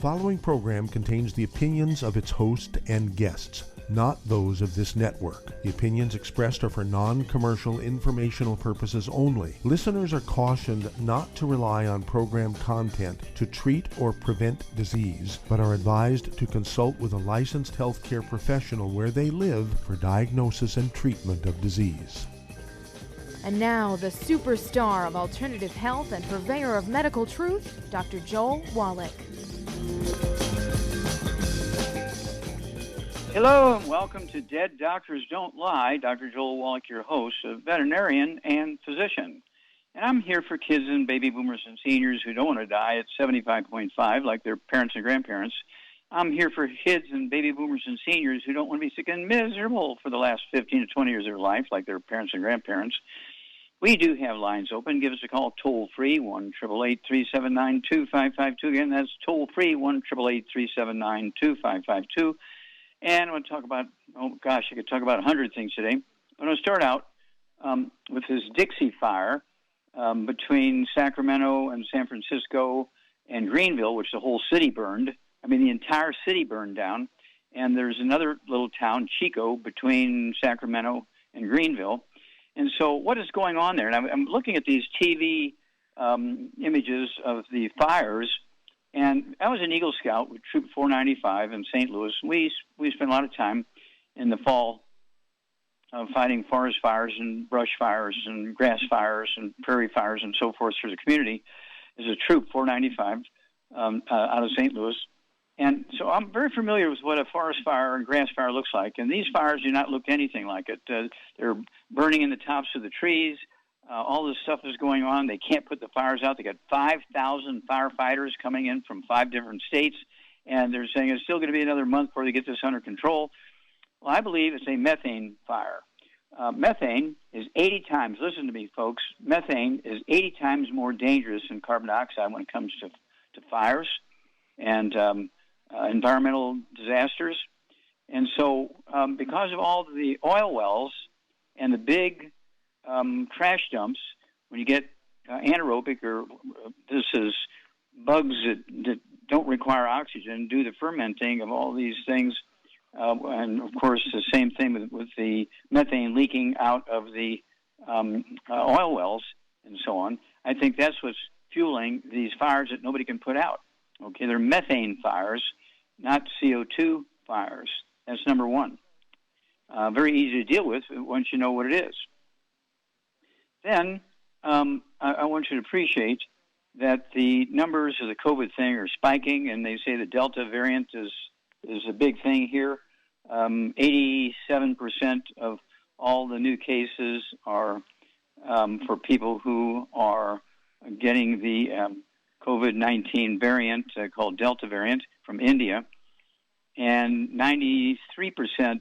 following program contains the opinions of its host and guests, not those of this network. The opinions expressed are for non-commercial informational purposes only. Listeners are cautioned not to rely on program content to treat or prevent disease, but are advised to consult with a licensed healthcare professional where they live for diagnosis and treatment of disease. And now, the superstar of alternative health and purveyor of medical truth, Dr. Joel Wallach. Hello and welcome to Dead Doctors Don't Lie. Dr. Joel Wallach, your host, a veterinarian and physician. And I'm here for kids and baby boomers and seniors who don't want to die at 75.5 like their parents and grandparents. I'm here for kids and baby boomers and seniors who don't want to be sick and miserable for the last 15 to 20 years of their life like their parents and grandparents. We do have lines open. Give us a call toll-free, 1-888-379-2552. Again, that's toll-free, 1-888-379-2552. And I want to talk about, I could talk about 100 things today. I'm going to start out with this Dixie Fire between Sacramento and San Francisco and Greenville, which the whole city burned. I mean, the entire city burned down. And there's another little town, Chico, between Sacramento and Greenville. And so what is going on there? And I'm looking at these TV images of the fires. And I was an Eagle Scout with Troop 495 in St. Louis. We spent a lot of time in the fall fighting forest fires and brush fires and grass fires and prairie fires and so forth for the community as a Troop 495 out of St. Louis. And so I'm very familiar with what a forest fire and grass fire looks like. And these fires do not look anything like it. They're burning in the tops of the trees. All this stuff is going on. They can't put the fires out. They got 5,000 firefighters coming in from 5 different states, and they're saying it's still going to be another month before they get this under control. Well, I believe it's a methane fire. Methane is 80 times, listen to me, folks, methane is 80 times more dangerous than carbon dioxide when it comes to fires and environmental disasters. And so because of all the oil wells and the big trash dumps, when you get anaerobic, or this is bugs that don't require oxygen, do the fermenting of all these things, and of course the same thing with the methane leaking out of the oil wells and so on. I think that's what's fueling these fires that nobody can put out. Okay, they're methane fires, not CO2 fires. That's number one. Very easy to deal with once you know what it is. Then I want you to appreciate that the numbers of the COVID thing are spiking, and they say the Delta variant is a big thing here. 87% of all the new cases are for people who are getting the COVID-19 variant called Delta variant from India. And 93%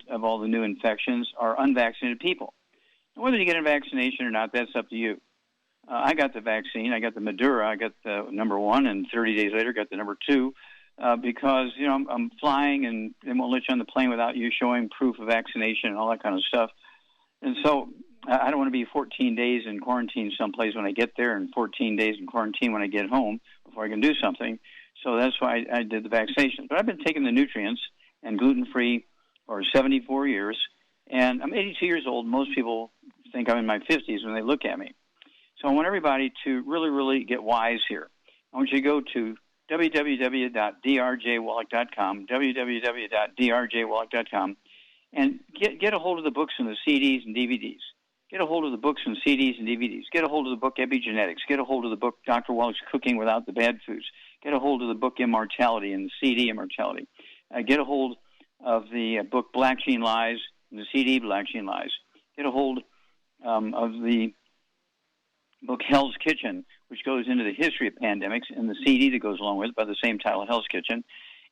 of all the new infections are unvaccinated people. Whether you get a vaccination or not, that's up to you. I got the vaccine. I got the Madura. I got the number 1, and 30 days later got the number 2 because, I'm flying and they won't let you on the plane without you showing proof of vaccination and all that kind of stuff. And so I don't want to be 14 days in quarantine someplace when I get there and 14 days in quarantine when I get home before I can do something. So that's why I did the vaccination. But I've been taking the nutrients and gluten-free for 74 years, and I'm 82 years old. Most people think I'm in my 50s when they look at me. So I want everybody to really, really get wise here. I want you to go to www.drjwallach.com, www.drjwallach.com, and get a hold of the books and the CDs and DVDs. Get a hold of the books and CDs and DVDs. Get a hold of the book Epigenetics. Get a hold of the book Dr. Wallach's Cooking Without the Bad Foods. Get a hold of the book Immortality and the CD Immortality. Get a hold of the book Black Gene Lies and the CD Black Gene Lies. Get a hold of the book Hell's Kitchen, which goes into the history of pandemics, and the CD that goes along with it by the same title, Hell's Kitchen.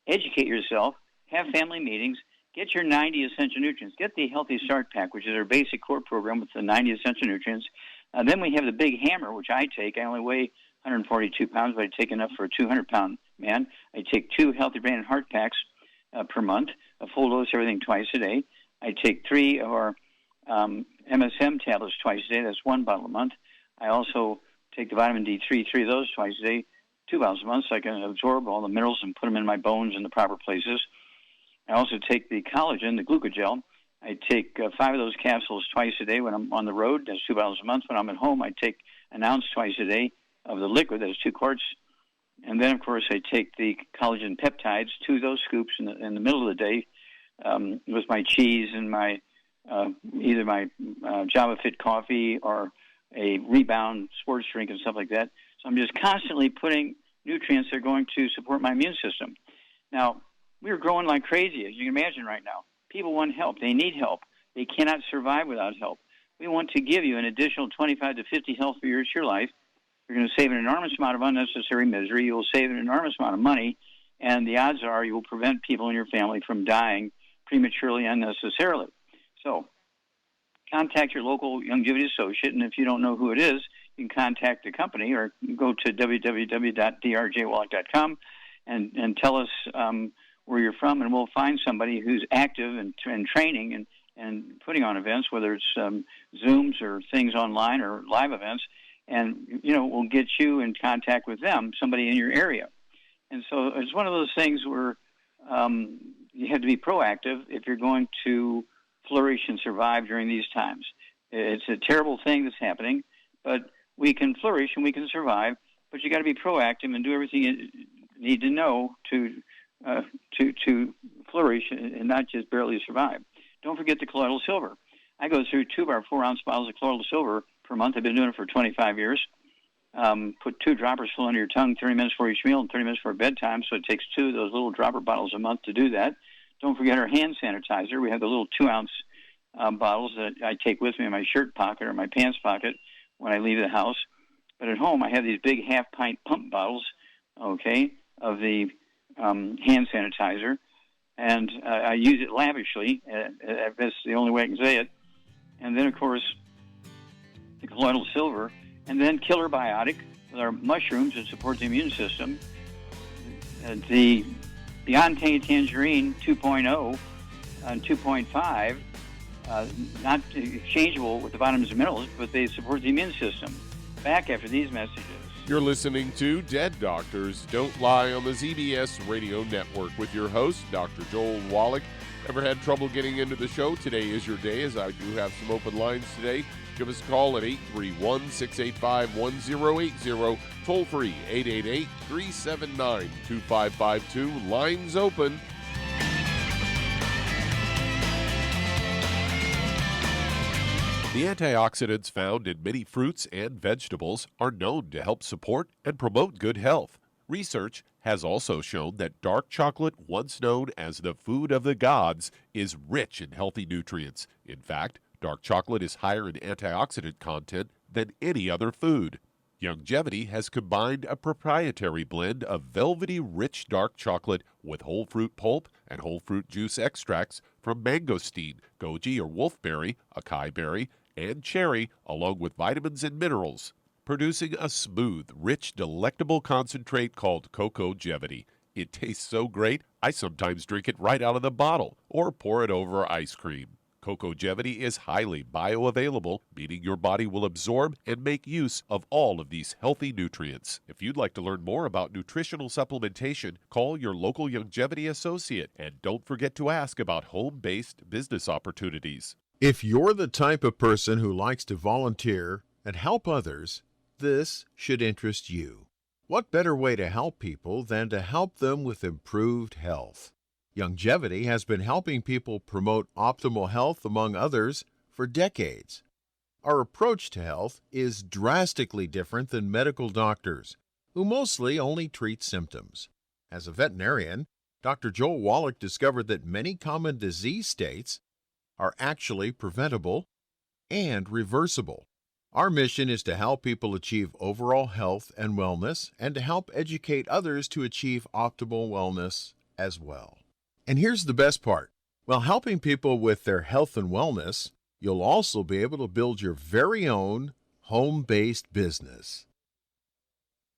Educate yourself. Have family meetings. Get your 90 essential nutrients. Get the Healthy Start Pack, which is our basic core program with the 90 essential nutrients. Then we have the Big Hammer, which I take. I only weigh 142 pounds, but I take enough for a 200-pound man. I take 2 Healthy Brain and Heart Packs per month, a full dose, everything twice a day. I take 3 of our MSM tablets twice a day. That's 1 bottle a month. I also take the vitamin D3, 3 of those twice a day. 2 bottles a month so I can absorb all the minerals and put them in my bones in the proper places. I also take the collagen, the glucogel. I take 5 of those capsules twice a day when I'm on the road. That's 2 bottles a month. When I'm at home, I take an ounce twice a day of the liquid. That's 2 quarts. And then, of course, I take the collagen peptides, 2 of those scoops in the middle of the day with my cheese and my either my Java Fit coffee or a Rebound sports drink and stuff like that. So I'm just constantly putting nutrients that are going to support my immune system. Now, we're growing like crazy, as you can imagine right now. People want help. They need help. They cannot survive without help. We want to give you an additional 25 to 50 healthy years to your life. You're going to save an enormous amount of unnecessary misery. You will save an enormous amount of money, and the odds are you will prevent people in your family from dying prematurely unnecessarily. So contact your local longevity associate, and if you don't know who it is, you can contact the company or go to www.drjwallach.com and tell us where you're from, and we'll find somebody who's active and training and putting on events, whether it's Zooms or things online or live events, and, we'll get you in contact with them, somebody in your area. And so it's one of those things where you have to be proactive if you're going to flourish and survive during these times. It's a terrible thing that's happening, but we can flourish and we can survive, but you got to be proactive and do everything you need to know to flourish and not just barely survive. Don't forget the colloidal silver. I go through 2 of our 4-ounce bottles of colloidal silver per month. I've been doing it for 25 years. Put 2 droppers full under your tongue 30 minutes before each meal and 30 minutes before bedtime, so it takes 2 of those little dropper bottles a month to do that. Don't forget our hand sanitizer. We have the little 2-ounce bottles that I take with me in my shirt pocket or my pants pocket when I leave the house. But at home, I have these big half-pint pump bottles, of the hand sanitizer, and I use it lavishly. That's the only way I can say it. And then, of course, the colloidal silver, and then Killer Biotic with our mushrooms that support the immune system. The Beyond Tangerine 2.0 and 2.5, not exchangeable with the vitamins and minerals, but they support the immune system. Back after these messages. You're listening to Dead Doctors Don't Lie on the ZBS Radio Network with your host, Dr. Joel Wallach. Ever had trouble getting into the show? Today is your day, as I do have some open lines today. Give us a call at 831-685-1080. Toll free, 888-379-2552. Lines open. The antioxidants found in many fruits and vegetables are known to help support and promote good health. Research has also shown that dark chocolate, once known as the food of the gods, is rich in healthy nutrients. In fact, dark chocolate is higher in antioxidant content than any other food. Longevity has combined a proprietary blend of velvety rich dark chocolate with whole fruit pulp and whole fruit juice extracts from mangosteen, goji or wolfberry, acai berry, and cherry, along with vitamins and minerals, producing a smooth, rich, delectable concentrate called Cocogevity. It tastes so great, I sometimes drink it right out of the bottle or pour it over ice cream. Cocogevity is highly bioavailable, meaning your body will absorb and make use of all of these healthy nutrients. If you'd like to learn more about nutritional supplementation, call your local longevity associate, and don't forget to ask about home-based business opportunities. If you're the type of person who likes to volunteer and help others, this should interest you. What better way to help people than to help them with improved health? Longevity has been helping people promote optimal health, among others, for decades. Our approach to health is drastically different than medical doctors, who mostly only treat symptoms. As a veterinarian, Dr. Joel Wallach discovered that many common disease states are actually preventable and reversible. Our mission is to help people achieve overall health and wellness, and to help educate others to achieve optimal wellness as well. And here's the best part. While helping people with their health and wellness, you'll also be able to build your very own home-based business.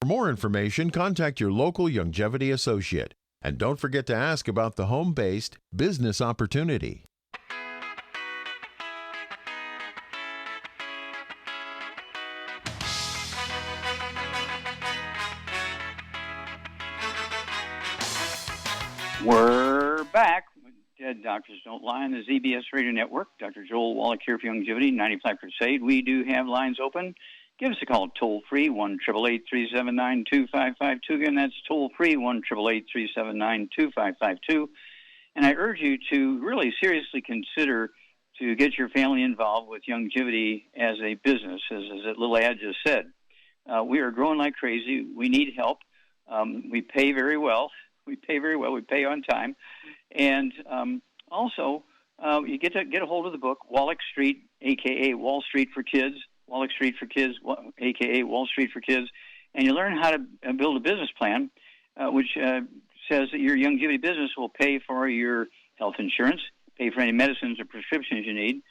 For more information, contact your local longevity associate. And don't forget to ask about the home-based business opportunity. We're back. Dead Doctors Don't Lie on the ZBS Radio Network. Dr. Joel Wallach here for Longevity, 95 Crusade. We do have lines open. Give us a call toll-free, 1-888-379-2552. Again, that's toll-free, 1-888-379-2552. And I urge you to really seriously consider to get your family involved with Longevity as a business, as that little ad just said. We are growing like crazy. We need help. We pay very well. We pay on time. And also, you get a hold of the book, Wallach Street, a.k.a. Wall Street for Kids, Wallach Street for Kids, a.k.a. Wall Street for Kids, and you learn how to build a business plan, which says that your Longevity business will pay for your health insurance, pay for any medicines or prescriptions you need,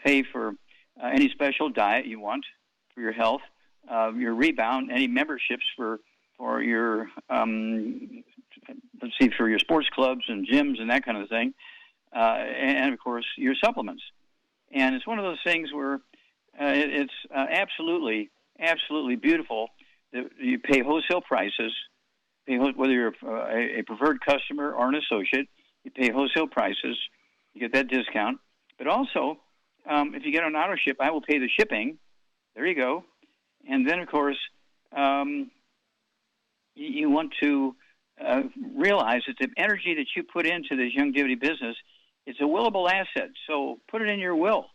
pay for any special diet you want for your health, your rebound, any memberships for your for your sports clubs and gyms and that kind of thing, and of course your supplements. And it's one of those things where it's absolutely beautiful that you pay wholesale prices. Whether you're a preferred customer or an associate, you pay wholesale prices. You get that discount. But also, if you get on auto ship, I will pay the shipping. There you go. And then, of course, you want to realize that the energy that you put into this Longevity business, it's a willable asset. So put it in your will.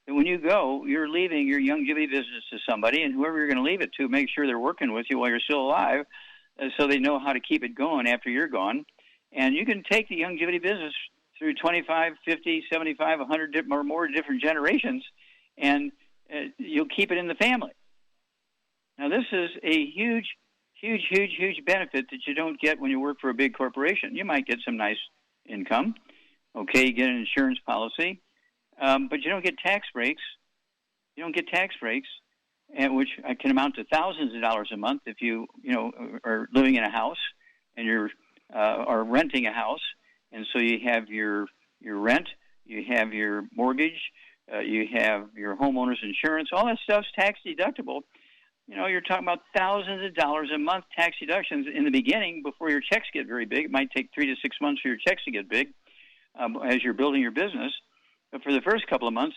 And when you go, you're leaving your Longevity business to somebody, and whoever you're going to leave it to, make sure they're working with you while you're still alive, so they know how to keep it going after you're gone. And you can take the Longevity business through 25, 50, 75, 100 or more different generations, and you'll keep it in the family. Now, this is a huge benefit that you don't get when you work for a big corporation. You might get some nice income. Okay, you get an insurance policy, but you don't get tax breaks. And which can amount to thousands of dollars a month if you are living in a house and you're are renting a house, and so you have your rent, you have your mortgage, you have your homeowner's insurance. All that stuff's tax deductible. You're talking about thousands of dollars a month tax deductions in the beginning before your checks get very big. It might take 3 to 6 months for your checks to get big as you're building your business. But for the first couple of months,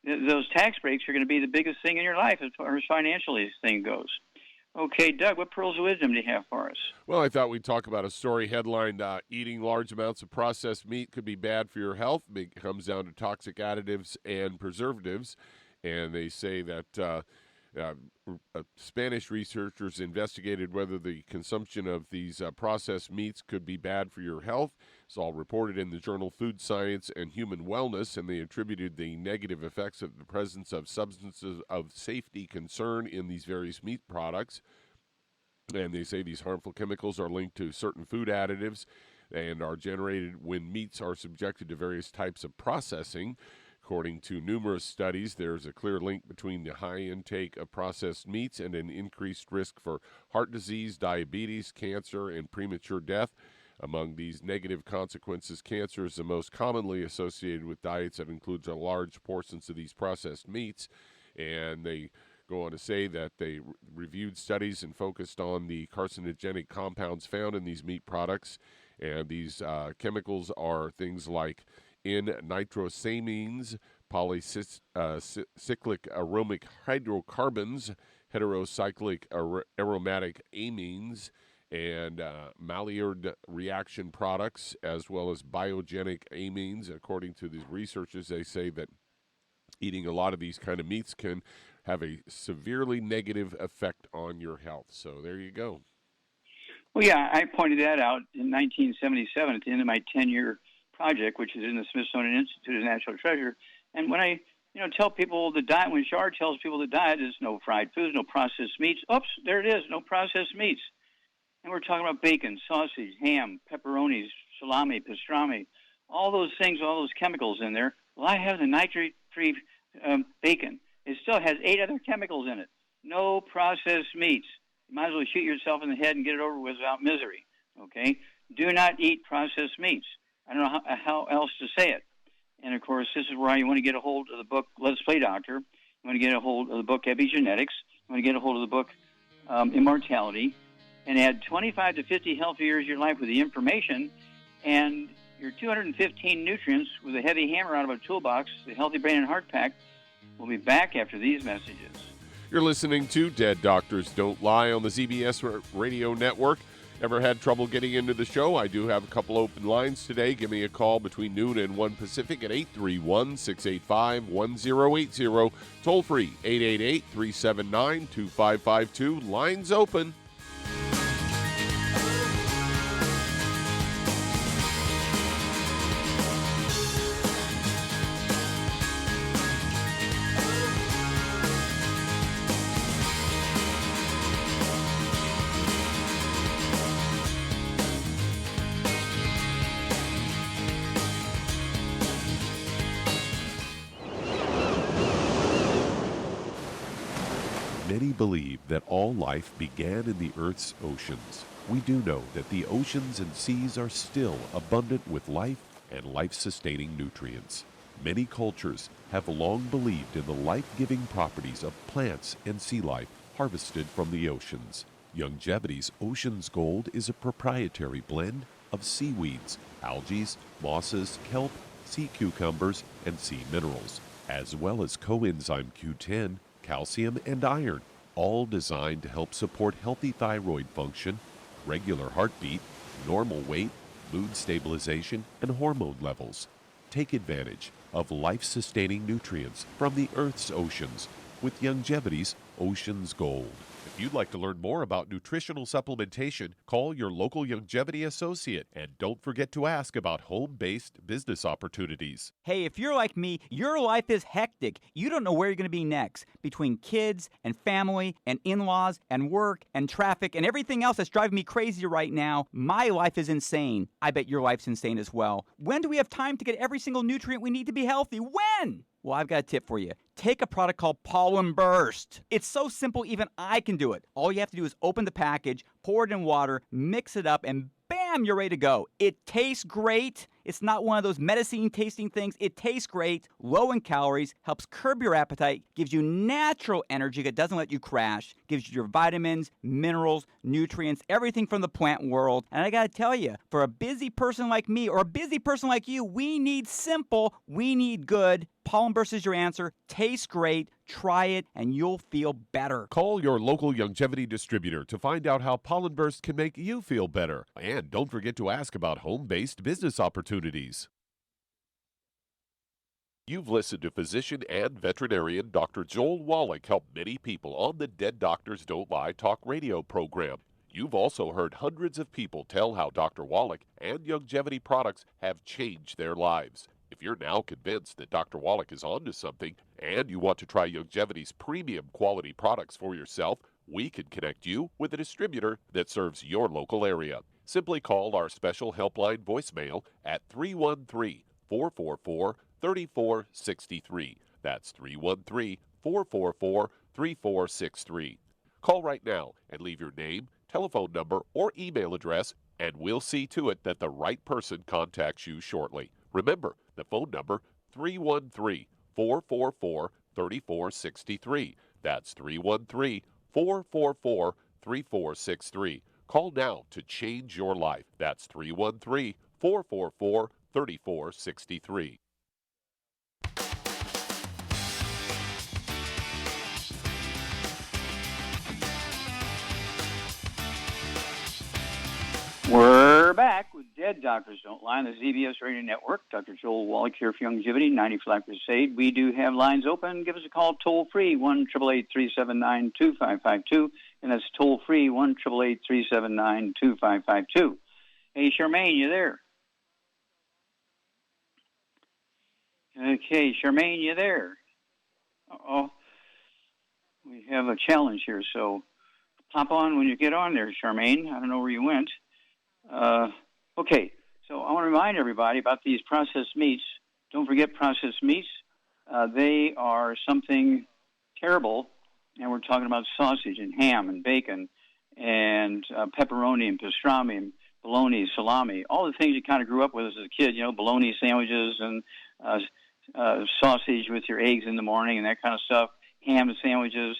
those tax breaks are going to be the biggest thing in your life as far as financially this thing goes. Okay, Doug, what pearls of wisdom do you have for us? Well, I thought we'd talk about a story headlined, eating large amounts of processed meat could be bad for your health. It comes down to toxic additives and preservatives. And they say that Spanish researchers investigated whether the consumption of these processed meats could be bad for your health. It's all reported in the journal Food Science and Human Wellness, and they attributed the negative effects of the presence of substances of safety concern in these various meat products. And they say these harmful chemicals are linked to certain food additives and are generated when meats are subjected to various types of processing. According to numerous studies, there's a clear link between the high intake of processed meats and an increased risk for heart disease, diabetes, cancer, and premature death. Among these negative consequences, cancer is the most commonly associated with diets that includes large portions of these processed meats. And they go on to say that they reviewed studies and focused on the carcinogenic compounds found in these meat products. And these chemicals are things like N-nitrosamines, polycyclic aromatic hydrocarbons, heterocyclic aromatic amines, and Maillard reaction products, as well as biogenic amines. According to these researchers, they say that eating a lot of these kind of meats can have a severely negative effect on your health. So there you go. Well, yeah, I pointed that out in 1977 at the end of my 10-year project, which is in the Smithsonian Institute of Natural Treasure. And when I tell people the diet, when Shar tells people the diet is no fried foods, no processed meats, oops, there it is, no processed meats. And we're talking about bacon, sausage, ham, pepperonis, salami, pastrami, all those things, all those chemicals in there. Well, I have the nitrate-free bacon. It still has 8 other chemicals in it. No processed meats. You might as well shoot yourself in the head and get it over with without misery, okay? Do not eat processed meats. I don't know how else to say it. And, of course, this is why you want to get a hold of the book Let's Play Doctor. You want to get a hold of the book Epigenetics. You want to get a hold of the book Immortality, and add 25 to 50 healthy years of your life with the information and your 215 nutrients with a heavy hammer out of a toolbox, the Healthy Brain and Heart Pack. We'll be back after these messages. You're listening to Dead Doctors Don't Lie on the ZBS Radio Network. Ever had trouble getting into the show? I do have a couple open lines today. Give me a call between noon and 1 Pacific at 831-685-1080. Toll free, 888-379-2552. Lines open. Many believe that all life began in the Earth's oceans. We do know that the oceans and seas are still abundant with life and life-sustaining nutrients. Many cultures have long believed in the life-giving properties of plants and sea life harvested from the oceans. Youngevity's Ocean's Gold is a proprietary blend of seaweeds, algae, mosses, kelp, sea cucumbers, and sea minerals, as well as coenzyme Q10, calcium, and iron, all designed to help support healthy thyroid function, regular heartbeat, normal weight, mood stabilization, and hormone levels. Take advantage of life-sustaining nutrients from the Earth's oceans with Youngevity's Ocean's Gold. If you'd like to learn more about nutritional supplementation, call your local Youngevity associate, and don't forget to ask about home-based business opportunities. Hey, if you're like me, your life is hectic. You don't know where you're going to be next. Between kids and family and in-laws and work and traffic and everything else that's driving me crazy right now, my life is insane. I bet your life's insane as well. When do we have time to get every single nutrient we need to be healthy? When? Well, I've got a tip for you. Take a product called Pollen Burst. It's so simple, even I can do it. All you have to do is open the package, pour it in water, mix it up, and bam, you're ready to go. It tastes great. It's not one of those medicine-tasting things. It tastes great, low in calories, helps curb your appetite, gives you natural energy that doesn't let you crash, gives you your vitamins, minerals, nutrients, everything from the plant world. And I gotta tell you, for a busy person like me or a busy person like you, we need simple, we need good. Pollen Burst is your answer. Tastes great. Try it, and you'll feel better. Call your local Youngevity distributor to find out how Pollen Burst can make you feel better. And don't forget to ask about home-based business opportunities. You've listened to physician and veterinarian Dr. Joel Wallach help many people on the Dead Doctors Don't Lie talk radio program. You've also heard hundreds of people tell how Dr. Wallach and Youngevity products have changed their lives. If you're now convinced that Dr. Wallach is onto something and you want to try Youngevity's premium quality products for yourself, we can connect you with a distributor that serves your local area. Simply call our special helpline voicemail at 313-444-3463. That's 313-444-3463. Call right now and leave your name, telephone number, or email address, and we'll see to it that the right person contacts you shortly. Remember, the phone number, 313-444-3463. That's 313-444-3463. Call now to change your life. That's 313-444-3463. We're back with Dead Doctors Don't Lie on the ZBS Radio Network. Dr. Joel Wallach here for Youngevity, 90 Flat Crusade. We do have lines open. Give us a call toll-free, 1-888-379-2552. And that's toll-free, 1-888-379-2552. Hey, Charmaine, you there? Okay, Charmaine, you there? Uh-oh. We have a challenge here, so pop on when you get on there, Charmaine. I don't know where you went. Okay, so I want to remind everybody about these processed meats. Don't forget processed meats. They are something terrible, and we're talking about sausage and ham and bacon and pepperoni and pastrami and bologna, salami, all the things you kind of grew up with as a kid, you know, bologna sandwiches and sausage with your eggs in the morning and that kind of stuff, ham sandwiches.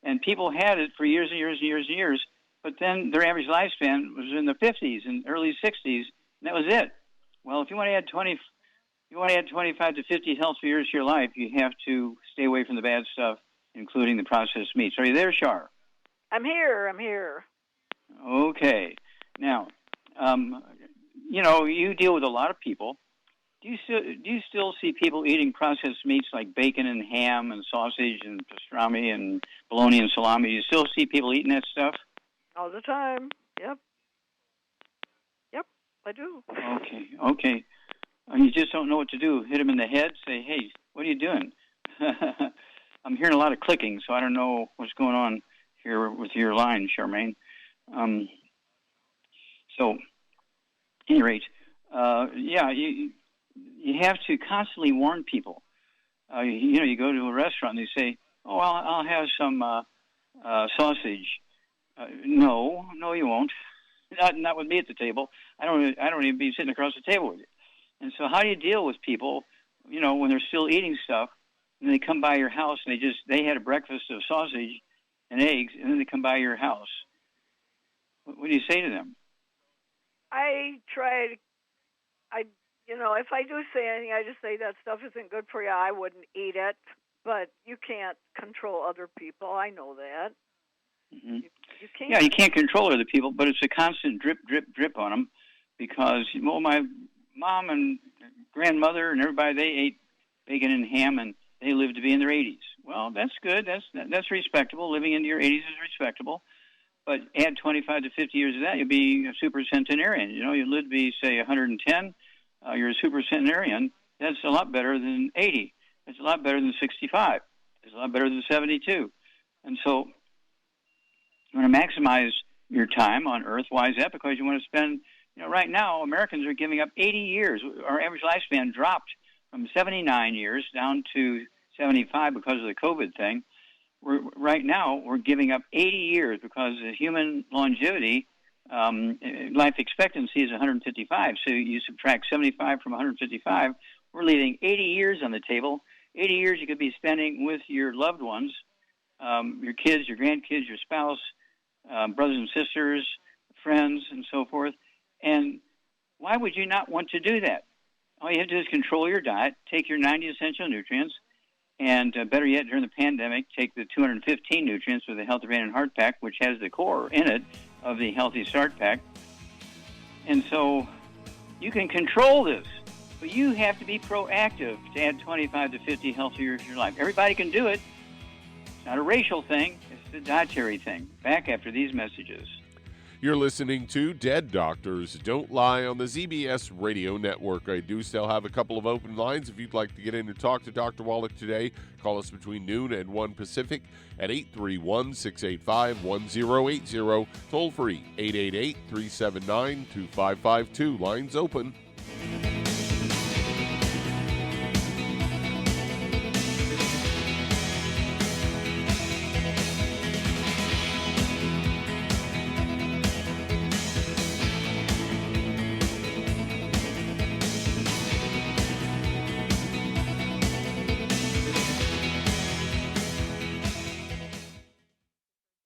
And people had it for years and years and years and years. But then their average lifespan was in the 50s and early 60s, and that was it. Well, if you want to add 25 to 50 healthy years to your life, you have to stay away from the bad stuff, including the processed meats. Are you there, Shar? I'm here. Okay. Now, you deal with a lot of people. Do you still see people eating processed meats like bacon and ham and sausage and pastrami and bologna and salami? Do you still see people eating that stuff? All the time. Yep, I do. Okay. You just don't know what to do. Hit them in the head. Say, hey, what are you doing? I'm hearing a lot of clicking, so I don't know what's going on here with your line, Charmaine. So, at any rate, you have to constantly warn people. You go to a restaurant and they say, "Oh, I'll have some sausage." No, you won't. Not with me at the table. I don't even be sitting across the table with you. And so, how do you deal with people? When they're still eating stuff, and they come by your house and they had a breakfast of sausage and eggs, and then they come by your house. What do you say to them? If I do say anything, I just say that stuff isn't good for you. I wouldn't eat it, but you can't control other people. I know that. Mm-hmm. You can't. Yeah, you can't control other people, but it's a constant drip, drip, drip on them because, my mom and grandmother and everybody, they ate bacon and ham, and they lived to be in their 80s. Well, that's good. That's respectable. Living into your 80s is respectable. But add 25 to 50 years of that, you'll be a super centenarian. You'll live to be, say, 110. You're a super centenarian. That's a lot better than 80. It's a lot better than 65. It's a lot better than 72. And so you want to maximize your time on Earth. Why is that? Because you want to spend, right now, Americans are giving up 80 years. Our average lifespan dropped from 79 years down to 75 because of the COVID thing. Right now, we're giving up 80 years because the human longevity, life expectancy is 155. So you subtract 75 from 155, we're leaving 80 years on the table. 80 years you could be spending with your loved ones, your kids, your grandkids, your spouse, brothers and sisters, friends, and so forth. And why would you not want to do that? All you have to do is control your diet, take your 90 essential nutrients, and better yet, during the pandemic, take the 215 nutrients with the Healthy Brain and Heart Pack, which has the core in it of the Healthy Start Pack. And so you can control this, but you have to be proactive to add 25 to 50 healthy years to your life. Everybody can do it. It's not a racial thing. It's a dietary thing. Back after these messages. You're listening to Dead Doctors Don't Lie on the ZBS Radio Network. I do still have a couple of open lines. If you'd like to get in and talk to Dr. Wallach today, call us between noon and 1 Pacific at 831-685-1080. Toll free, 888-379-2552. Lines open.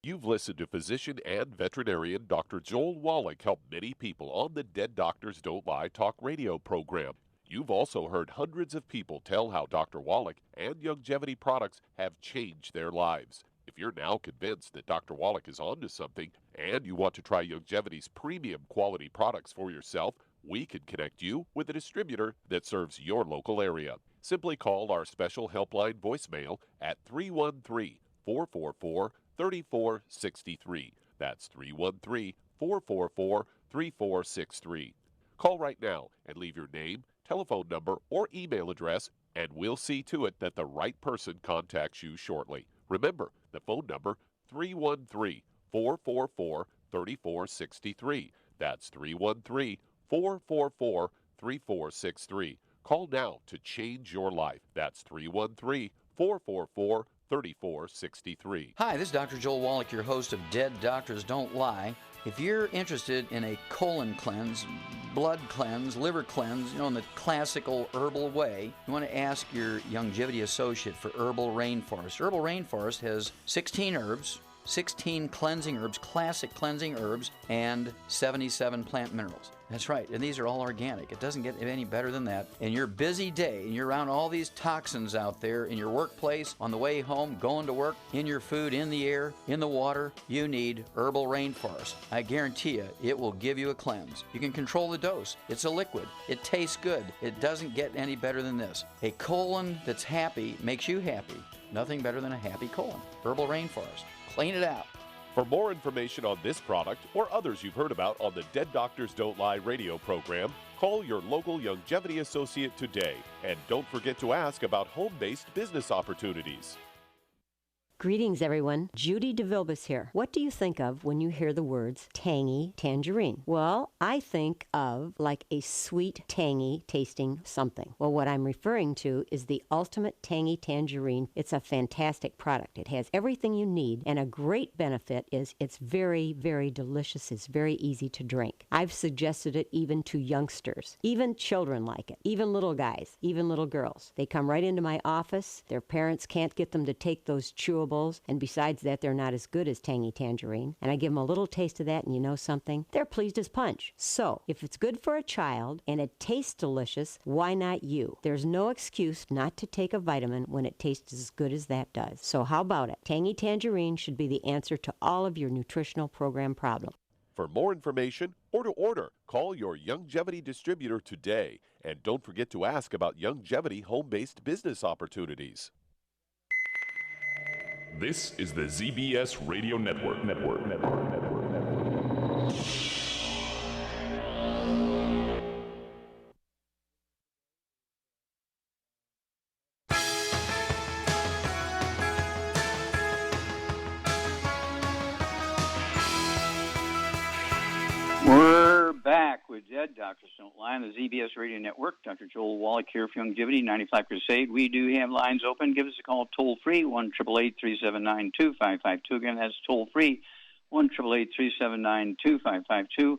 You've listened to physician and veterinarian Dr. Joel Wallach help many people on the Dead Doctors Don't Lie talk radio program. You've also heard hundreds of people tell how Dr. Wallach and Youngevity products have changed their lives. If you're now convinced that Dr. Wallach is onto something and you want to try Youngevity's premium quality products for yourself, we can connect you with a distributor that serves your local area. Simply call our special helpline voicemail at 313-444-3463. That's 313-444-3463. Call right now and leave your name, telephone number, or email address, and we'll see to it that the right person contacts you shortly. Remember, the phone number, 313-444-3463. That's 313-444-3463. Call now to change your life. That's 313-444-3463. Hi, this is Dr. Joel Wallach, your host of Dead Doctors Don't Lie. If you're interested in a colon cleanse, blood cleanse, liver cleanse, in the classical herbal way, you want to ask your Youngevity associate for Herbal Rainforest. Herbal Rainforest has 16 herbs, 16 cleansing herbs, classic cleansing herbs, and 77 plant minerals. That's right, and these are all organic. It doesn't get any better than that. In your busy day, and you're around all these toxins out there in your workplace, on the way home, going to work, in your food, in the air, in the water, you need Herbal Rainforest. I guarantee you, it will give you a cleanse. You can control the dose. It's a liquid. It tastes good. It doesn't get any better than this. A colon that's happy makes you happy. Nothing better than a happy colon. Herbal Rainforest. Clean it out. For more information on this product or others you've heard about on the Dead Doctors Don't Lie radio program, call your local Longevity associate today. And don't forget to ask about home-based business opportunities. Greetings, everyone. Judy DeVilbus here. What do you think of when you hear the words tangy tangerine? Well, I think of like a sweet, tangy tasting something. Well, what I'm referring to is the Ultimate Tangy Tangerine. It's a fantastic product. It has everything you need, and a great benefit is it's very, very delicious. It's very easy to drink. I've suggested it even to youngsters. Even children like it. Even little guys. Even little girls. They come right into my office. Their parents can't get them to take those chewables, and besides that, they're not as good as Tangy Tangerine. And I give them a little taste of that, and you know something? They're pleased as punch. So, if it's good for a child and it tastes delicious, why not you? There's no excuse not to take a vitamin when it tastes as good as that does. So how about it? Tangy Tangerine should be the answer to all of your nutritional program problems. For more information or to order, call your Longevity distributor today. And don't forget to ask about Longevity home-based business opportunities. This is the ZBS Radio Network. We're back with Dead Doctors Don't Lie on the ZBS Radio Network. Dr. Joel Wallach here for Longevity 95 Crusade. We do have lines open. Give us a call toll-free, 1-888-379-2552. Again, that's toll-free, 1-888-379-2552.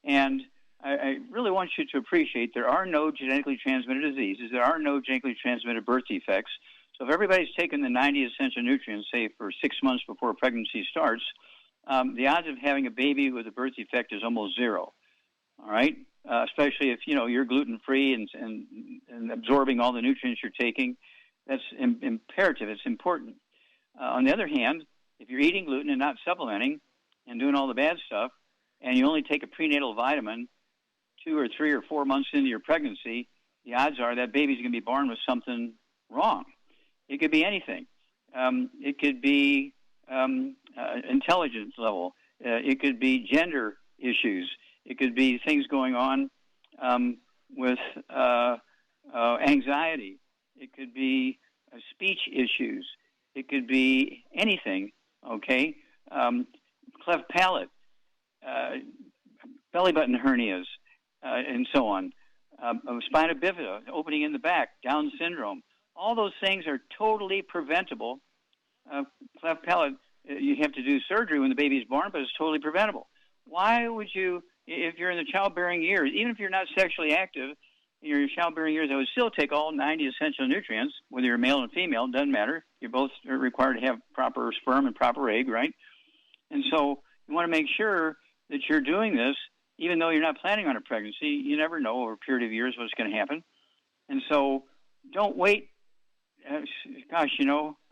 And I really want you to appreciate there are no genetically transmitted diseases. There are no genetically transmitted birth defects. So if everybody's taken the 90 essential nutrients, say, for 6 months before pregnancy starts, the odds of having a baby with a birth defect is almost zero. All right, especially if you're gluten-free and absorbing all the nutrients you're taking. That's imperative. It's important. On the other hand, if you're eating gluten and not supplementing and doing all the bad stuff, and you only take a prenatal vitamin 2 or 3 or 4 months into your pregnancy, the odds are that baby's going to be born with something wrong. It could be anything. It could be intelligence level. It could be gender issues. It could be things going on with anxiety. It could be speech issues. It could be anything, okay? Cleft palate, belly button hernias, and so on. Spina bifida, opening in the back, Down syndrome. All those things are totally preventable. Cleft palate, you have to do surgery when the baby's born, but it's totally preventable. Why would you, if you're in the childbearing years, even if you're not sexually active in your childbearing years, I would still take all 90 essential nutrients, whether you're male and female, doesn't matter. You're both required to have proper sperm and proper egg, right? And so you want to make sure that you're doing this, even though you're not planning on a pregnancy. You never know over a period of years what's going to happen. And so don't wait. Gosh,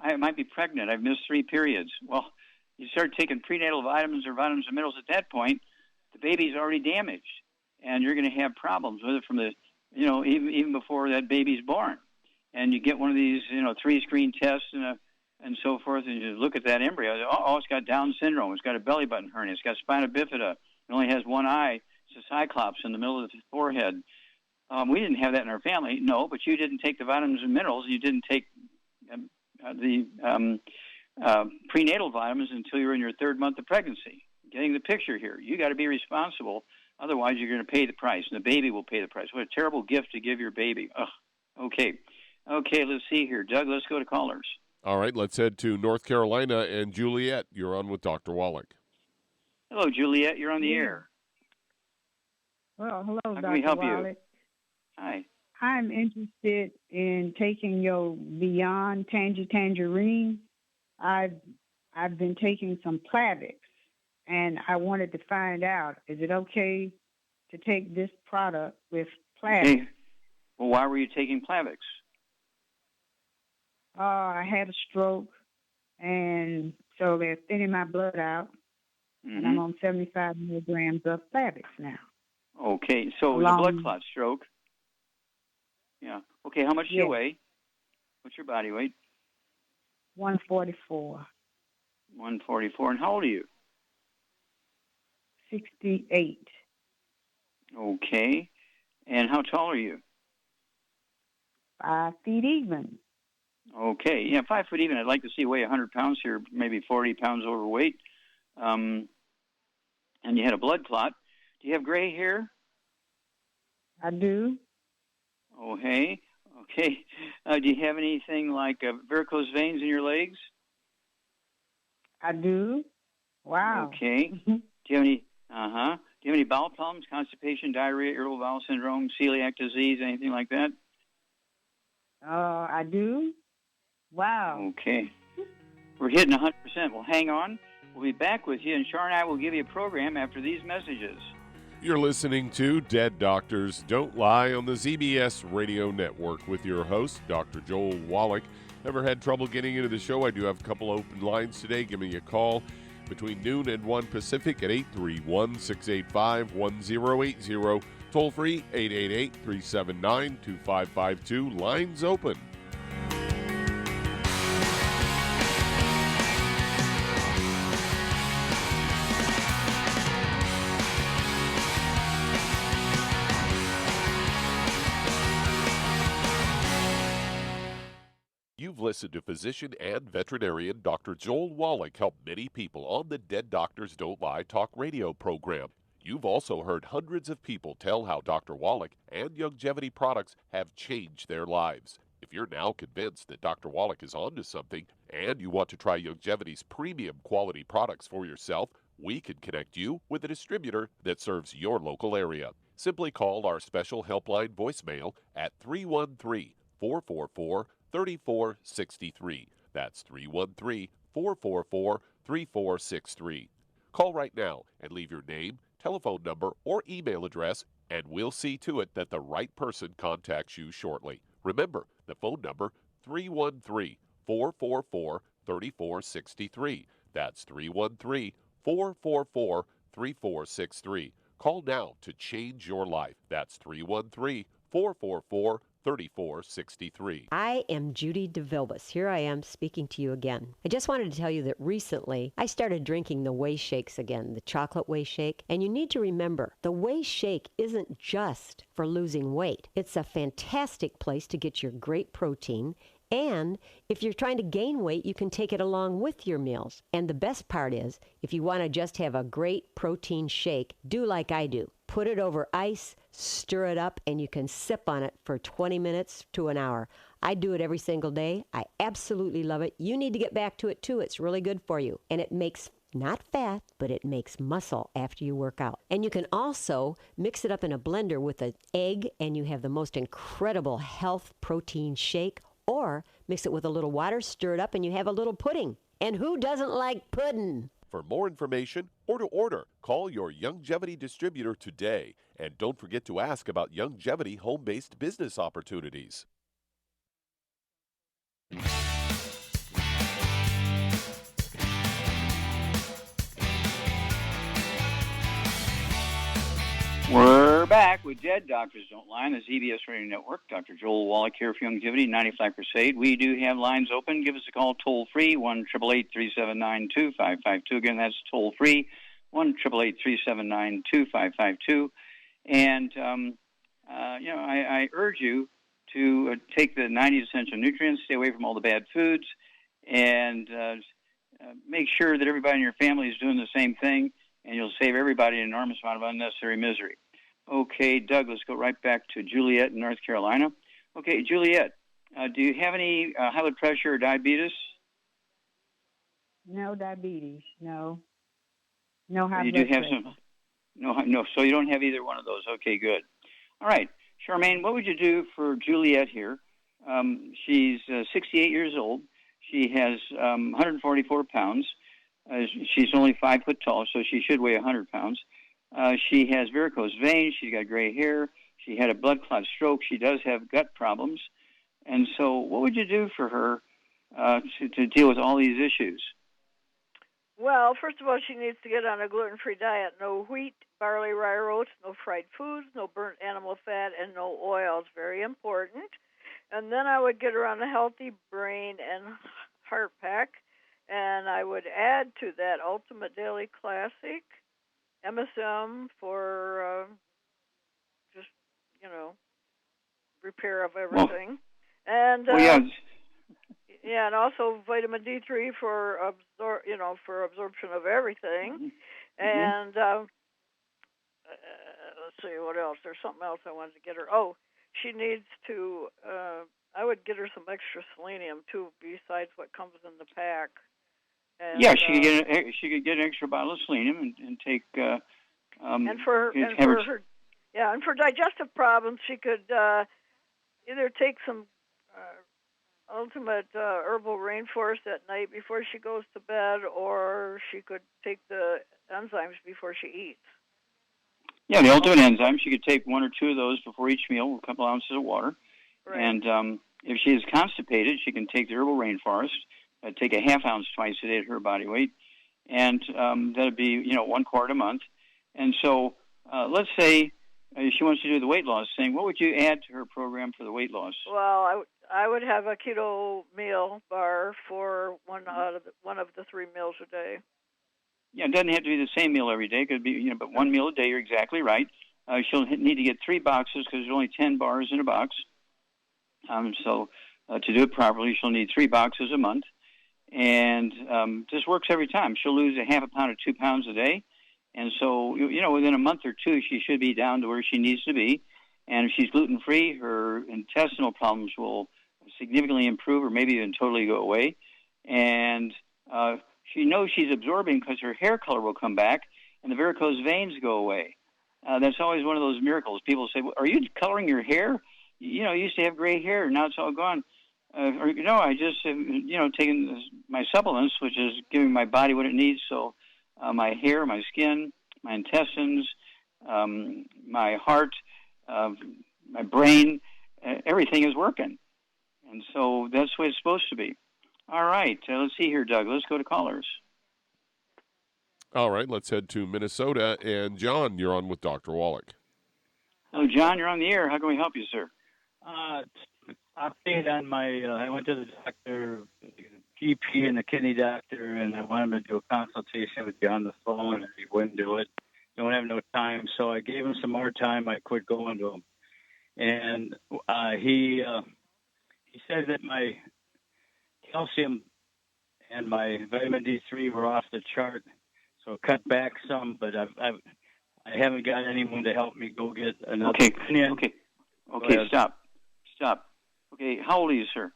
I might be pregnant. I've missed 3 periods. Well, you start taking prenatal vitamins or vitamins and minerals at that point, the baby's already damaged, and you're going to have problems with it from the, even before that baby's born. And you get one of these, 3-screen tests and so forth, and you look at that embryo. Oh, it's got Down syndrome. It's got a belly button hernia. It's got spina bifida. It only has one eye. It's a cyclops in the middle of the forehead. We didn't have that in our family, no, but you didn't take the vitamins and minerals. You didn't take the prenatal vitamins until you were in your 3rd month of pregnancy. Getting the picture here. You got to be responsible. Otherwise, you're going to pay the price, and the baby will pay the price. What a terrible gift to give your baby. Ugh. Okay, let's see here. Doug, let's go to callers. All right, let's head to North Carolina. And Juliet, you're on with Dr. Wallach. Hello, Juliet. You're on the air. Well, hello, How Dr. can we help Wallach. you? Hi. I'm interested in taking your Beyond Tangerine. I've been taking some Plavix, and I wanted to find out, is it okay to take this product with Plavix. Okay. Well, why were you taking Plavix? I had a stroke, and so they're thinning my blood out, and I'm on 75 milligrams of Plavix now. Okay, so it was a blood clot stroke. Yeah. Okay, how much do you weigh? What's your body weight? 144. 144. And how old are you? 68. Okay. And how tall are you? 5 feet even. Okay. Yeah, 5 foot even. I'd like to see you weigh 100 pounds here, maybe 40 pounds overweight. And you had a blood clot. Do you have gray hair? I do. Oh, hey. Okay. Do you have anything like varicose veins in your legs? I do. Wow. Okay. Do you have any? Do you have any bowel problems? Constipation, diarrhea, irritable bowel syndrome, celiac disease, anything like that? I do. Wow. Okay. We're hitting 100%. Well, hang on. We'll be back with you, and Char and I will give you a program after these messages. You're listening to Dead Doctors Don't Lie on the ZBS Radio Network with your host, Dr. Joel Wallach. Ever had trouble getting into the show? I do have a couple open lines today. Give me a call between noon and 1 Pacific at 831-685-1080. Toll free, 888-379-2552. Lines open. You've listened to physician and veterinarian Dr. Joel Wallach help many people on the Dead Doctors Don't Lie talk radio program. You've also heard hundreds of people tell how Dr. Wallach and Youngevity products have changed their lives. If you're now convinced that Dr. Wallach is onto something and you want to try Youngevity's premium quality products for yourself, we can connect you with a distributor that serves your local area. Simply call our special helpline voicemail at 313-444-3463. That's 313-444-3463. Call right now and leave your name, telephone number, or email address, and we'll see to it that the right person contacts you shortly. Remember, the phone number, 313-444-3463. That's 313-444-3463. Call now to change your life. That's 313-444-3463. I am Judy DeVilbus. Here I am speaking to you again. I just wanted to tell you that recently I started drinking the Whey Shakes again, the chocolate Whey Shake. And you need to remember, the Whey Shake isn't just for losing weight. It's a fantastic place to get your great protein. And if you're trying to gain weight, you can take it along with your meals. And the best part is, if you want to just have a great protein shake, do like I do. Put it over ice, stir it up, and you can sip on it for 20 minutes to an hour. I do it every single day. I absolutely love it. You need to get back to it too. It's really good for you. And it makes not fat, but it makes muscle after you work out. And you can also mix it up in a blender with an egg, and you have the most incredible health protein shake. Or mix it with a little water, stir it up, and you have a little pudding. And who doesn't like pudding? For more information or to order, call your Youngevity distributor today. And don't forget to ask about Youngevity home-based business opportunities. We're back with Dead Doctors Don't Lie on the ZBS Radio Network. Dr. Joel Wallach here for Youngevity, 95 Crusade. We do have lines open. Give us a call toll-free, 1-888-379-2552. Again, that's toll-free, 1-888-379-2552. And, I urge you to take the 90 essential nutrients, stay away from all the bad foods, and make sure that everybody in your family is doing the same thing, and you'll save everybody an enormous amount of unnecessary misery. Okay, Doug, let's go right back to Juliet in North Carolina. Okay, Juliet, do you have any high blood pressure or diabetes? No diabetes, no. No high you blood do have pressure. No, so you don't have either one of those. Okay, good. All right, Charmaine, what would you do for Juliet here? She's 68 years old. She has 144 pounds. She's only 5 foot tall, so she should weigh 100 pounds. She has varicose veins. She's got gray hair. She had a blood clot stroke. She does have gut problems. And so what would you do for her to deal with all these issues? Well, first of all, she needs to get on a gluten-free diet. No wheat, barley, rye, or oats, no fried foods, no burnt animal fat, and no oils. Very important. And then I would get her on a healthy brain and heart pack. And I would add to that Ultimate Daily Classic, MSM for just, repair of everything. And also vitamin D3 for absorption of everything. And let's see what else. There's something else I wanted to get her. Oh, she needs to. I would get her some extra selenium too, besides what comes in the pack. And, she could get an extra bottle of selenium and take. And for digestive problems, she could either take some Ultimate Herbal Rainforest at night before she goes to bed, or she could take the enzymes before she eats. Yeah, the Ultimate Enzyme. She could take 1 or 2 of those before each meal, a couple ounces of water. Right. And if she is constipated, she can take the Herbal Rainforest, take a half ounce twice a day at her body weight, and that would be 1 quart a month. And so let's say she wants to do the weight loss thing. What would you add to her program for the weight loss? Well, I would have a keto meal bar for one of the 3 meals a day. Yeah, it doesn't have to be the same meal every day. It could be, but 1 meal a day. You're exactly right. She'll need to get 3 boxes because there's only 10 bars in a box. So to do it properly, she'll need 3 boxes a month, and this works every time. She'll lose a half a pound or 2 pounds a day, and so within a month or 2, she should be down to where she needs to be. And if she's gluten-free, her intestinal problems will significantly improve, or maybe even totally go away. And she knows she's absorbing because her hair color will come back, and the varicose veins go away. That's always one of those miracles. People say, well, "Are you coloring your hair? You used to have gray hair, now it's all gone." No, I just have, taken my supplements, which is giving my body what it needs. So my hair, my skin, my intestines, my heart, my brain, everything is working. And so that's the way it's supposed to be. All right. Let's see here, Doug. Let's go to callers. All right. Let's head to Minnesota. And John, you're on with Dr. Wallach. Hello, John. You're on the air. How can we help you, sir? Update on I went to the doctor, GP and the kidney doctor, and I wanted him to do a consultation with you on the phone, and he wouldn't do it. Don't have no time, so I gave him some more time. I quit going to him. And he said that my calcium and my vitamin D3 were off the chart, so cut back some. But I haven't got anyone to help me go get another opinion. Okay. Stop. Okay, how old are you, sir?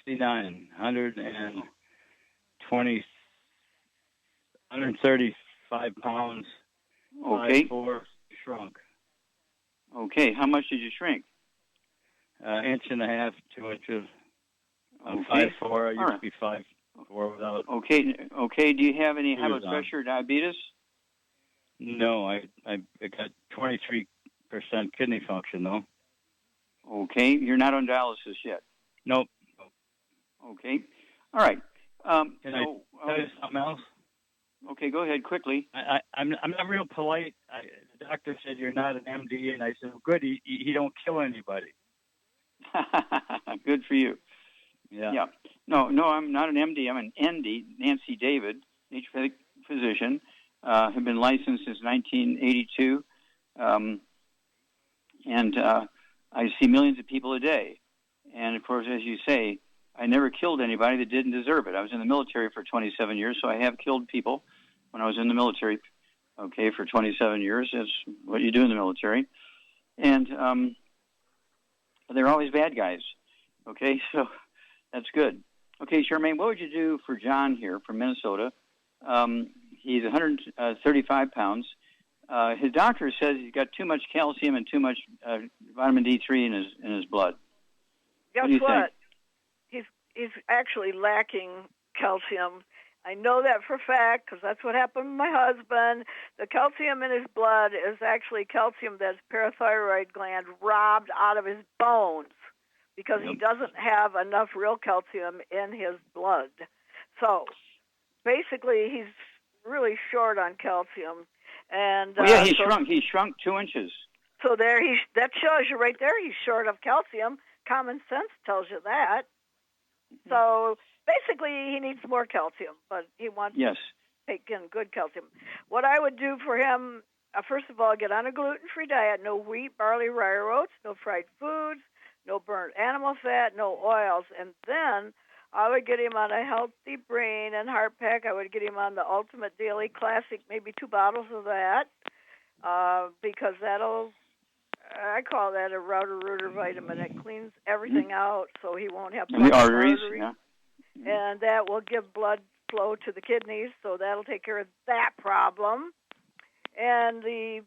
69, 135 pounds. Okay. 5'4", shrunk. Okay, how much did you shrink? 1.5 inches, 2 inches. I'm Okay. 5'4". I used to be 5'4" without. Okay. Do you have any high blood pressure or diabetes? No, I got 23% kidney function though. Okay, you're not on dialysis yet. Nope. Okay, all right. Can I tell you something else? Okay, go ahead quickly. I'm not real polite. The doctor said you're not an MD, and I said, well, good. He don't kill anybody. Good for you. Yeah. No, I'm not an MD. I'm an ND, Nancy David, naturopathic physician. Have been licensed since 1982, and I see millions of people a day. And of course, as you say, I never killed anybody that didn't deserve it. I was in the military for 27 years, so I have killed people when I was in the military. Okay, for 27 years, that's what you do in the military, and they're always bad guys. Okay, so that's good. Okay, Charmaine, what would you do for John here from Minnesota? He's 135 pounds. His doctor says he's got too much calcium and too much vitamin D3 in his blood. Guess what? He's actually lacking calcium I know that for a fact because that's what happened with my husband. The calcium in his blood is actually calcium that's parathyroid gland robbed out of his bones because he doesn't have enough real calcium in his blood. So basically, he's really short on calcium. And he shrunk. He shrunk 2 inches. So there, that shows you right there. He's short of calcium. Common sense tells you that. So basically, he needs more calcium, but he wants to take in good calcium. What I would do for him, first of all, get on a gluten-free diet. No wheat, barley, rye, or oats. No fried foods. No burnt animal fat. No oils. And then I would get him on a healthy brain and heart pack. I would get him on the Ultimate Daily Classic, maybe 2 bottles of that, because that'll, I call that a router-rooter vitamin. It cleans everything out so he won't have the arteries. Yeah. And that will give blood flow to the kidneys, so that'll take care of that problem. And the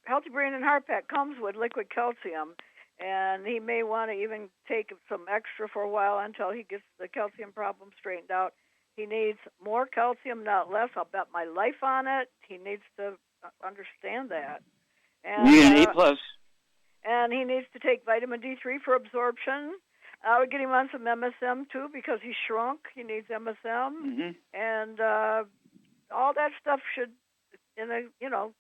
Healthy Brain and Heart Pack comes with liquid calcium. And he may want to even take some extra for a while until he gets the calcium problem straightened out. He needs more calcium, not less. I'll bet my life on it. He needs to understand that. And, you get an A+. And he needs to take vitamin D3 for absorption. I would get him on some MSM, too, because he's shrunk. He needs MSM. And all that stuff should,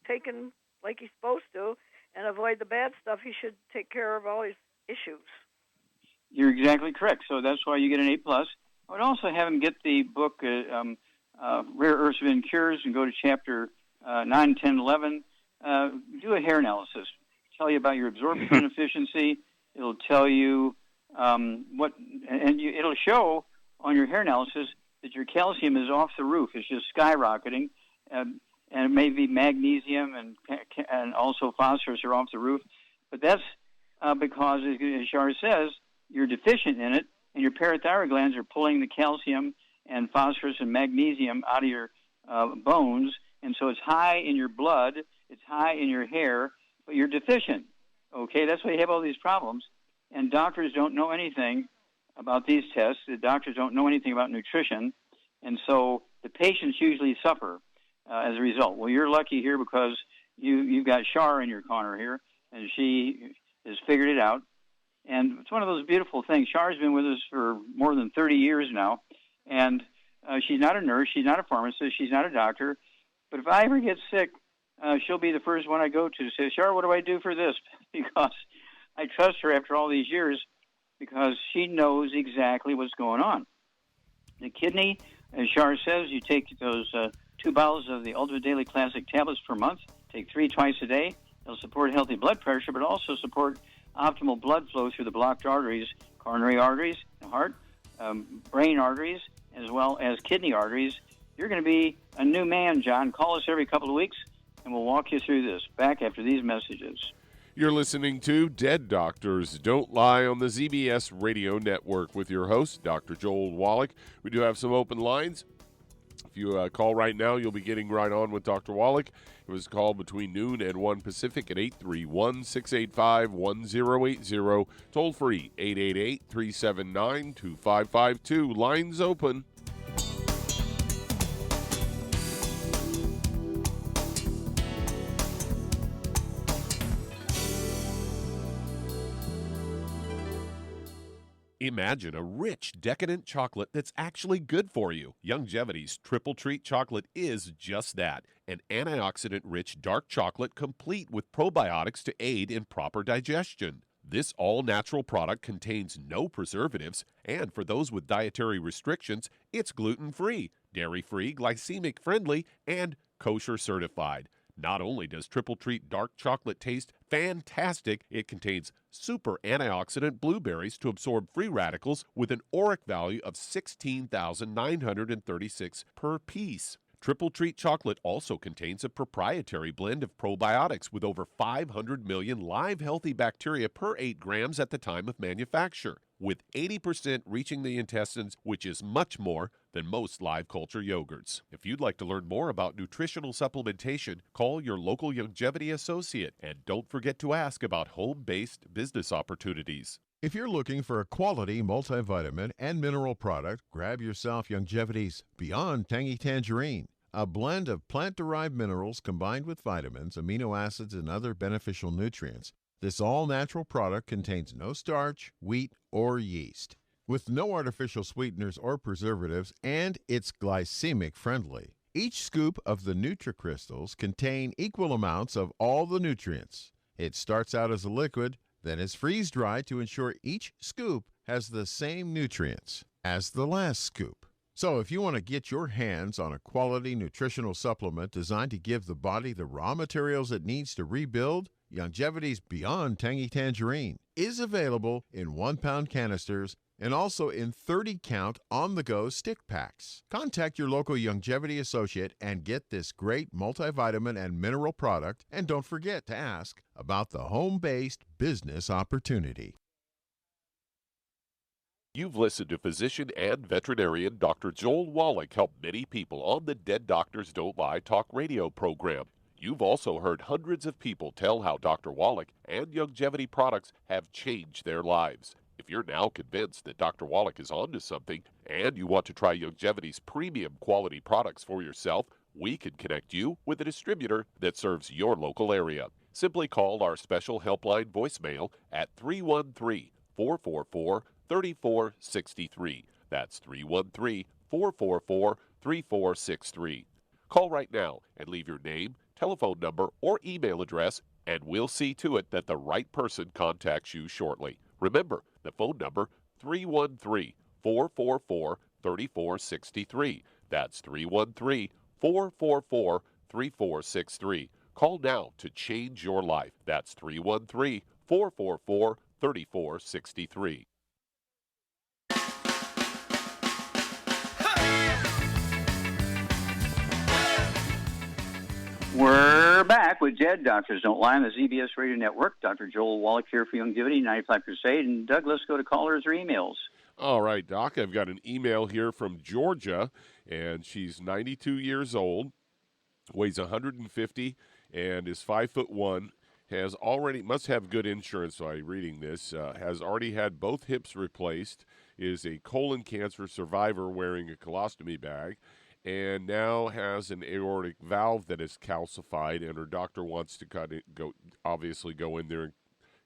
taken like he's supposed to, and avoid the bad stuff. He should take care of all his issues. You're exactly correct. So that's why you get an A+. I would also have him get the book Rare Earths Within Cures and go to chapter 9, 10, 11. Do a hair analysis. Tell you about your absorption efficiency. It'll tell you it'll show on your hair analysis that your calcium is off the roof. It's just skyrocketing. And it may be magnesium and also phosphorus are off the roof. But that's because, as Shar says, you're deficient in it, and your parathyroid glands are pulling the calcium and phosphorus and magnesium out of your bones, and so it's high in your blood, it's high in your hair, but you're deficient. Okay, that's why you have all these problems. And doctors don't know anything about these tests. The doctors don't know anything about nutrition, and so the patients usually suffer as a result. Well, you're lucky here because you've got Shar in your corner here, and she has figured it out. And it's one of those beautiful things. Char's been with us for more than 30 years now, and she's not a nurse, she's not a pharmacist, she's not a doctor. But if I ever get sick, she'll be the first one I go to say, Char, what do I do for this? Because I trust her after all these years because she knows exactly what's going on. The kidney, as Char says, you take those 2 bottles of the Ultimate Daily Classic tablets per month. Take 3 twice a day. They'll support healthy blood pressure, but also support optimal blood flow through the blocked arteries, coronary arteries, the heart, brain arteries, as well as kidney arteries. You're going to be a new man, John. Call us every couple of weeks, and we'll walk you through this. Back after these messages. You're listening to Dead Doctors Don't Lie on the ZBS Radio Network with your host, Dr. Joel Wallach. We do have some open lines. If you call right now, you'll be getting right on with Dr. Wallach. It was called between noon and 1 Pacific at 831-685-1080. Toll free, 888-379-2552. Lines open. Imagine a rich, decadent chocolate that's actually good for you. Youngevity's Triple Treat chocolate is just that, an antioxidant-rich dark chocolate complete with probiotics to aid in proper digestion. This all-natural product contains no preservatives, and for those with dietary restrictions, it's gluten-free, dairy-free, glycemic-friendly, and kosher certified. Not only does Triple Treat dark chocolate taste fantastic, it contains super antioxidant blueberries to absorb free radicals with an ORAC value of 16,936 per piece. Triple Treat chocolate also contains a proprietary blend of probiotics with over 500 million live healthy bacteria per 8 grams at the time of manufacture, with 80% reaching the intestines, which is much more than most live culture yogurts. If you'd like to learn more about nutritional supplementation, call your local Youngevity associate, and don't forget to ask about home-based business opportunities. If you're looking for a quality multivitamin and mineral product, grab yourself Youngevity's Beyond Tangy Tangerine, a blend of plant-derived minerals combined with vitamins, amino acids, and other beneficial nutrients. This all-natural product contains no starch, wheat, or yeast, with no artificial sweeteners or preservatives, and it's glycemic friendly. Each scoop of the NutriCrystals contain equal amounts of all the nutrients. It starts out as a liquid, then is freeze-dried to ensure each scoop has the same nutrients as the last scoop. So if you want to get your hands on a quality nutritional supplement designed to give the body the raw materials it needs to rebuild, Youngevity's Beyond Tangy Tangerine is available in 1-pound canisters and also in 30-count on-the-go stick packs. Contact your local Youngevity associate and get this great multivitamin and mineral product, and don't forget to ask about the home-based business opportunity. You've listened to physician and veterinarian Dr. Joel Wallach help many people on the Dead Doctors Don't Lie talk radio program. You've also heard hundreds of people tell how Dr. Wallach and Youngevity products have changed their lives. If you're now convinced that Dr. Wallach is onto something and you want to try Youngevity's premium quality products for yourself, we can connect you with a distributor that serves your local area. Simply call our special helpline voicemail at 313-444-3463. That's 313-444-3463. Call right now and leave your name, telephone number, or email address, and we'll see to it that the right person contacts you shortly. Remember, the phone number, 313-444-3463. That's 313-444-3463. Call now to change your life. That's 313-444-3463. We're back with Dead Doctors Don't Lie on the ZBS Radio Network. Dr. Joel Wallach here for Youngevity, 95 Crusade. And Doug, let's go to callers or emails. All right, Doc, I've got an email here from Georgia, and she's 92 years old, weighs 150, and is 5'1", must have good insurance by reading this, has already had both hips replaced, is a colon cancer survivor wearing a colostomy bag, and now has an aortic valve that is calcified, and her doctor wants to go in there and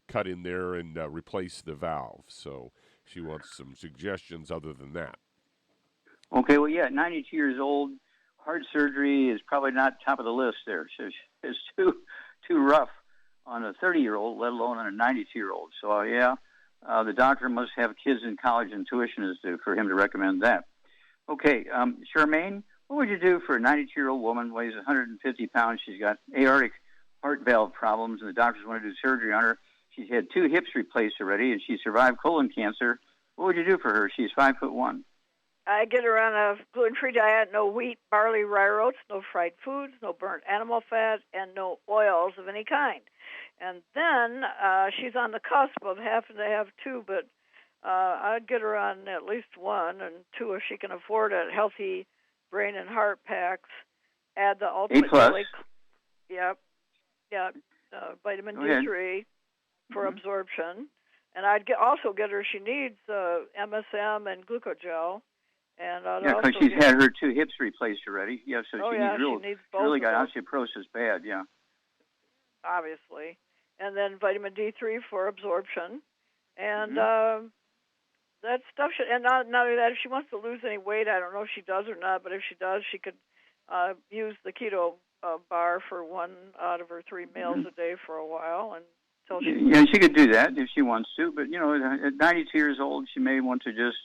cut in there and replace the valve. So she wants some suggestions other than that. Okay, well, yeah, 92 years old, heart surgery is probably not top of the list there. So it's too rough on a 30-year-old, let alone on a 92-year-old. So, the doctor must have kids in college and tuition for him to recommend that. Okay, Charmaine, what would you do for a 92-year-old woman, weighs 150 pounds, she's got aortic heart valve problems, and the doctors want to do surgery on her. She's had 2 hips replaced already, and she survived colon cancer. What would you do for her? She's 5'1". I get her on a gluten-free diet, no wheat, barley, rye oats, no fried foods, no burnt animal fat, and no oils of any kind. And then she's on the cusp of having to have 2, but I'd get her on at least 1 and 2 if she can afford it. Healthy brain and heart packs. Add the ultimate daily. Yep. Vitamin D3 for absorption. And I'd also get her, she needs MSM and glucogel. And because she's had her 2 hips replaced already. Yeah, so she needs both. Really got osteoporosis bad, yeah. Obviously. And then vitamin D3 for absorption. And that stuff should, and not only that, if she wants to lose any weight, I don't know if she does or not, but if she does, she could use the keto bar for 1 out of her 3 meals a day for a while. Until she could do that if she wants to, but, at 92 years old, she may want to just,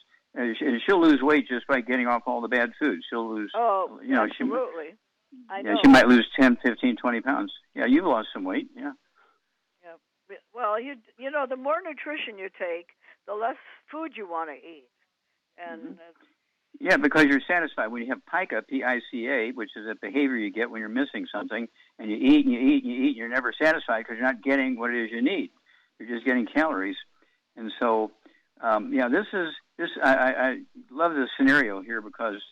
she'll lose weight just by getting off all the bad food. She'll lose, absolutely. I know. She might lose 10, 15, 20 pounds. Yeah, you've lost some weight, yeah. Yeah. Well, the more nutrition you take, the less food you want to eat. And yeah, because you're satisfied. When you have pica, P-I-C-A, which is a behavior you get when you're missing something, and you eat and you eat and you eat, and you're never satisfied because you're not getting what it is you need. You're just getting calories. And so, I love this scenario here because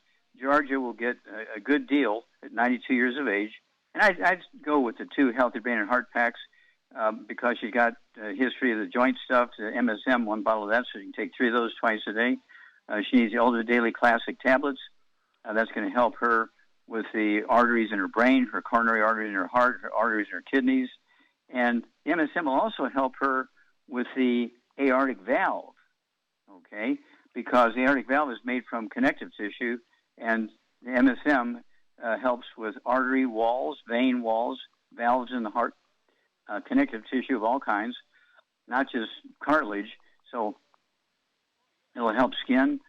Georgia will get a good deal at 92 years of age. And I'd go with the 2 healthy brain and heart packs because she's got history of the joint stuff, the MSM, 1 bottle of that, so you can take 3 of those twice a day. She needs the Elder Daily Classic tablets. That's going to help her with the arteries in her brain, her coronary arteries in her heart, her arteries in her kidneys. And the MSM will also help her with the aortic valve, okay? Because the aortic valve is made from connective tissue, and the MSM helps with artery walls, vein walls, valves in the heart, connective tissue of all kinds, not just cartilage. So it'll help skin.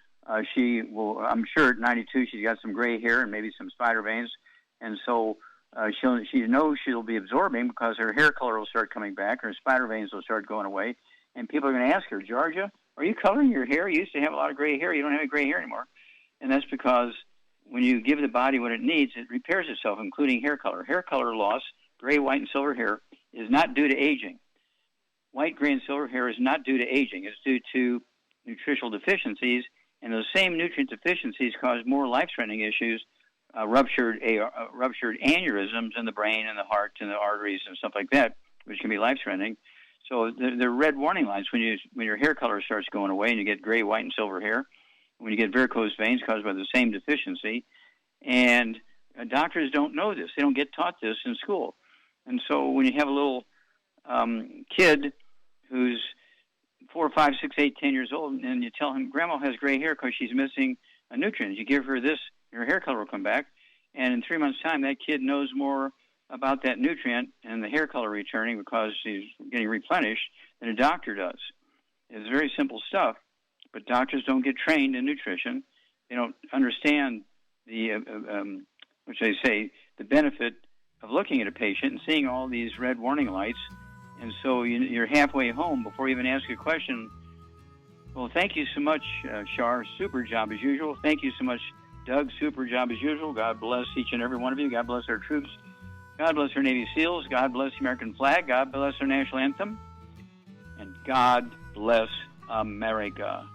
She will, I'm sure at 92 she's got some gray hair and maybe some spider veins, and so she knows she'll be absorbing because her hair color will start coming back, her spider veins will start going away, and people are going to ask her, Georgia, are you coloring your hair? You used to have a lot of gray hair. You don't have any gray hair anymore. And that's because when you give the body what it needs, it repairs itself, including hair color. Hair color loss, gray, white, and silver hair, is not due to aging. White, gray, and silver hair is not due to aging. It's due to nutritional deficiencies, and those same nutrient deficiencies cause more life-threatening issues, ruptured aneurysms in the brain and the heart and the arteries and stuff like that, which can be life-threatening. So they're red warning lights when your hair color starts going away and you get gray, white, and silver hair, when you get varicose veins caused by the same deficiency. And doctors don't know this. They don't get taught this in school. And so when you have a little kid who's 4, 5, 6, 8, 10 years old, and you tell him, Grandma has gray hair because she's missing a nutrient. You give her this, your hair color will come back. And in 3 months' time, that kid knows more about that nutrient and the hair color returning because she's getting replenished than a doctor does. It's very simple stuff, but doctors don't get trained in nutrition. They don't understand the, which they say, the benefit of looking at a patient and seeing all these red warning lights. And so you're halfway home before you even ask a question. Well, thank you so much, Shar. Super job as usual. Thank you so much, Doug. Super job as usual. God bless each and every one of you. God bless our troops. God bless our Navy SEALs. God bless the American flag. God bless our national anthem. And God bless America.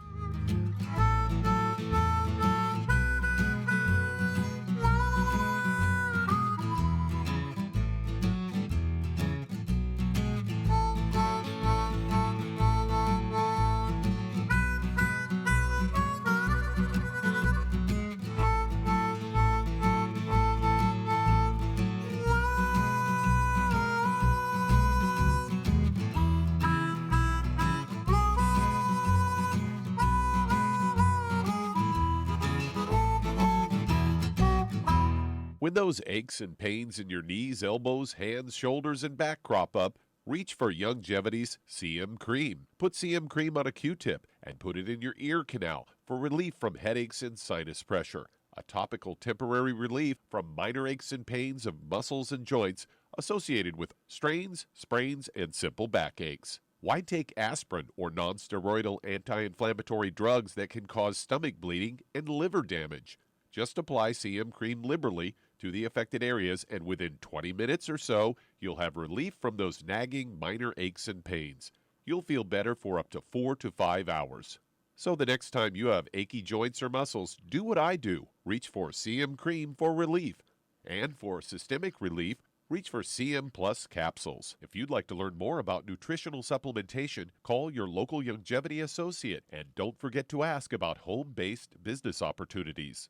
When those aches and pains in your knees, elbows, hands, shoulders, and back crop up, reach for Youngevity's CM Cream. Put CM Cream on a Q-tip and put it in your ear canal for relief from headaches and sinus pressure. A topical temporary relief from minor aches and pains of muscles and joints associated with strains, sprains, and simple backaches. Why take aspirin or non-steroidal anti-inflammatory drugs that can cause stomach bleeding and liver damage? Just apply CM Cream liberally to the affected areas, and within 20 minutes or so, you'll have relief from those nagging minor aches and pains. You'll feel better for up to 4 to 5 hours. So the next time you have achy joints or muscles, do what I do. Reach for CM Cream for relief. And for systemic relief, reach for CM Plus capsules. If you'd like to learn more about nutritional supplementation, call your local Youngevity associate, and don't forget to ask about home-based business opportunities.